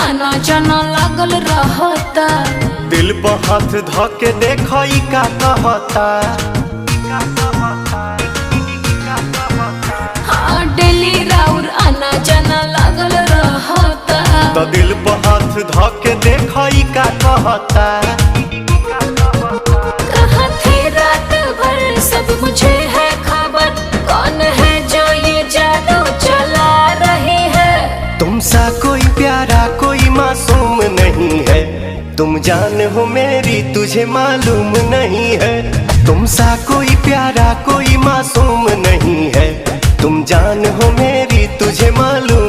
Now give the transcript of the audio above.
आना जाना लागल रहता। दिल पर हाथ धके देखो ई का कहता। हाँ डेली राउर आना जाना लागल रहता। तो दिल पर हाथ धके देखो ई का कहता। कहाँ थे रात भर सब मुझे है खबर, कौन है जो ये जादू चला रही है। तुमसा कोई प्यारा कोई मासूम नहीं है, तुम जान हो मेरी तुझे मालूम नहीं है। तुमसा कोई प्यारा कोई मासूम नहीं है, तुम जान हो मेरी तुझे मालूम